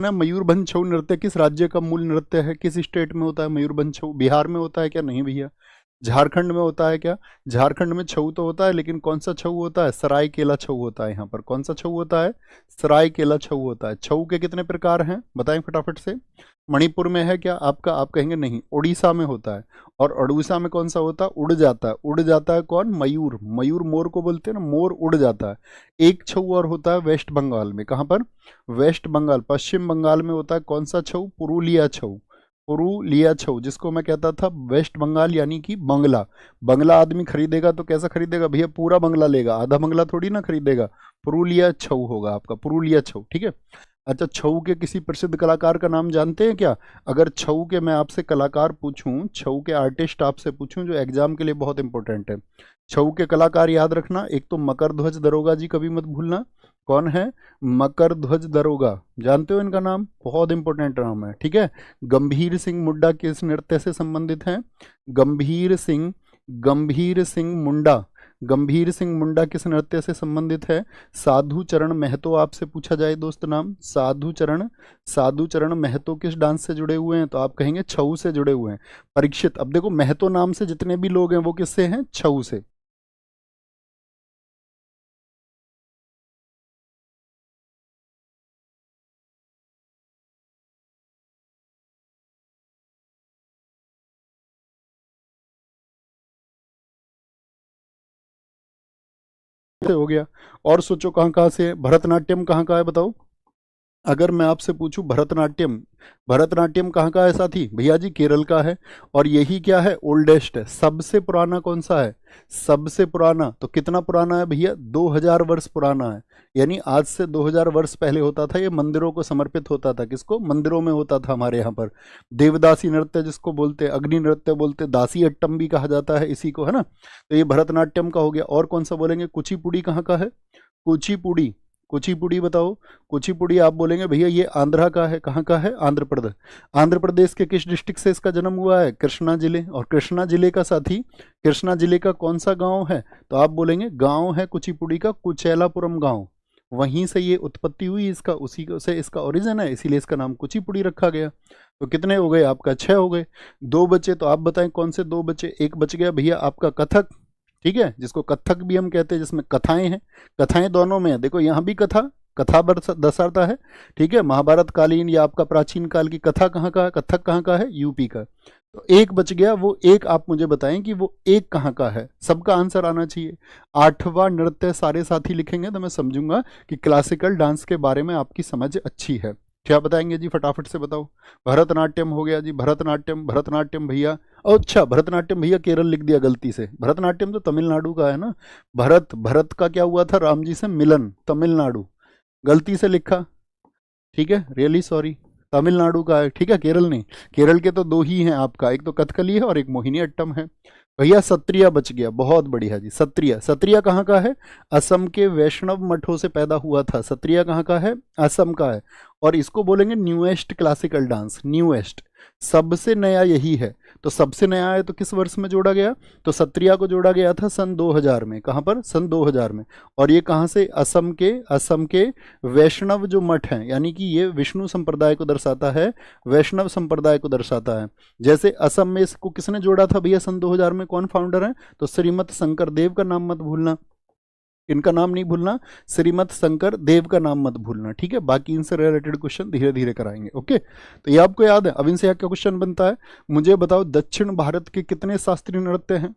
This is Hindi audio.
ना मयूरभंज छऊ नृत्य किस राज्य का मूल नृत्य है, किस स्टेट में होता है मयूरभंज छऊ? बिहार में होता है क्या? नहीं भैया। झारखंड में होता है क्या? झारखंड में छऊ तो होता है, लेकिन कौन सा छऊ होता है? सरायकेला छऊ होता है। यहाँ पर कौन सा छऊ होता है? सरायकेला छऊ होता है। छऊ के कितने प्रकार हैं बताएं फटाफट से। मणिपुर में है क्या आपका? आप कहेंगे नहीं। उड़ीसा में होता है। और उड़ीसा में कौन सा होता है? उड़ जाता है। उड़ जाता है कौन? मयूर। मयूर मोर को बोलते हैं ना, मोर उड़ जाता है। एक छऊ और होता है वेस्ट बंगाल में। कहाँ पर? वेस्ट बंगाल, पश्चिम बंगाल में होता है। कौन सा छऊ? पुरुलिया छऊ। पुरुलिया छऊ, जिसको मैं कहता था वेस्ट बंगाल यानी कि बंगला। बंगला आदमी खरीदेगा तो कैसा खरीदेगा भैया? पूरा बंगला लेगा, आधा बंगला थोड़ी ना खरीदेगा। पुरुलिया छऊ होगा आपका, पुरुलिया छऊ। ठीक है। अच्छा, छऊ के किसी प्रसिद्ध कलाकार का नाम जानते हैं क्या? अगर छऊ के मैं आपसे कलाकार पूछूं, छऊ के आर्टिस्ट आपसे पूछूं, जो एग्जाम के लिए बहुत इंपॉर्टेंट है, छऊ के कलाकार याद रखना। एक तो मकर ध्वज दरोगा जी, कभी मत भूलना। कौन है? मकर ध्वज दरोगा। जानते हो इनका नाम? बहुत इंपॉर्टेंट नाम है। ठीक है। गंभीर सिंह मुंडा किस नृत्य से संबंधित हैं? गंभीर सिंह मुंडा। गंभीर सिंह मुंडा किस नृत्य से संबंधित है? साधु चरण महतो आपसे पूछा जाए दोस्त नाम, साधु चरण महतो किस डांस से जुड़े हुए हैं? तो आप कहेंगे छऊ से जुड़े हुए हैं। परीक्षित, अब देखो महतो नाम से जितने भी लोग हैं वो किससे हैं? छऊ से। से हो गया। और सोचो कहाँ कहाँ से है? भरतनाट्यम कहाँ का है बताओ। अगर मैं आपसे पूछूं भरतनाट्यम, भरतनाट्यम कहाँ का है साथी? भैया जी केरल का है। और यही क्या है? ओल्डेस्ट है। सबसे पुराना कौन सा है? सबसे पुराना तो कितना पुराना है भैया? 2000 वर्ष पुराना है। यानी आज से 2000 वर्ष पहले होता था। ये मंदिरों को समर्पित होता था। किसको? मंदिरों में होता था हमारे यहाँ पर। देवदासी नृत्य जिसको बोलते हैं, अग्नि नृत्य बोलते, दासी अट्टम भी कहा जाता है इसी को, है ना। तो ये भरतनाट्यम का हो गया। और कौन सा बोलेंगे? कुचिपुड़ी कहाँ का है? कुचिपुड़ी, कुचिपुड़ी बताओ। कुचिपुड़ी आप बोलेंगे भैया ये आंध्रा का है। कहाँ का है? आंध्र प्रदेश। आंध्र प्रदेश के किस डिस्ट्रिक्ट से इसका जन्म हुआ है? कृष्णा जिले। और कृष्णा जिले का साथी, कृष्णा जिले का कौन सा गांव है? तो आप बोलेंगे गांव है कुचिपुड़ी का कुचेलापुरम गांव। वहीं से ये उत्पत्ति हुई इसका, उसी से इसका ओरिजिन है, इसीलिए इसका नाम कुचिपुड़ी रखा गया। तो कितने हो गए आपका? 6 हो गए। 2 बचे, तो आप बताएं कौन से 2 बचे? एक बच गया भैया आपका कथक। ठीक है, जिसको कथक भी हम कहते हैं, जिसमें कथाएं हैं। कथाएं दोनों में है, देखो यहाँ भी कथा, कथा दर्शाता है। ठीक है, महाभारत कालीन या आपका प्राचीन काल की कथा कहाँ का है? कथक कहाँ का है? यूपी का। तो एक बच गया, वो एक आप मुझे बताएं कि वो एक कहाँ का है। सबका आंसर आना चाहिए। 8वां नृत्य सारे साथी लिखेंगे तो मैं समझूंगा कि क्लासिकल डांस के बारे में आपकी समझ अच्छी है। क्या बताएंगे जी? फटाफट से बताओ। भरतनाट्यम हो गया जी, भरतनाट्यम। भरतनाट्यम भैया, अच्छा भरतनाट्यम भैया केरल लिख दिया गलती से। भरतनाट्यम तो तमिलनाडु का है ना। भरत, भरत का क्या हुआ था? राम जी से मिलन, तमिलनाडु। गलती से लिखा। ठीक है, रियली सॉरी। तमिलनाडु का है। ठीक है, केरल नहीं। केरल के तो 2 ही हैं आपका, एक तो कथकली है और एक मोहिनी अट्टम है। भैया सत्रिया बच गया, बहुत बढ़िया जी। सत्रिया, सत्रिया कहाँ का है? असम के वैष्णव मठों से पैदा हुआ था। सत्रिया कहाँ का है? असम का है। और इसको बोलेंगे न्यूएस्ट क्लासिकल डांस, न्यूएस्ट। सबसे नया यही है। तो सबसे नया है तो किस वर्ष में जोड़ा गया? तो सत्रिया को जोड़ा गया था सन 2000 में। कहाँ पर? सन 2000 में। और ये कहाँ से? असम के वैष्णव जो मठ हैं, यानी कि ये विष्णु संप्रदाय को दर्शाता है, वैष्णव संप्रदाय को दर्शाता है। जैसे असम में इसको किसने जोड़ा था भैया सन 2000 में? कौन फाउंडर है? तो श्रीमत शंकर देव का नाम मत भूलना। इनका नाम नहीं भूलना, श्रीमत शंकर देव का नाम मत भूलना। ठीक है, बाकी इनसे रिलेटेड क्वेश्चन धीरे धीरे कराएंगे। ओके, तो ये आपको याद है। अब इनसे क्या क्वेश्चन बनता है? मुझे बताओ दक्षिण भारत के कितने शास्त्रीय नृत्य हैं?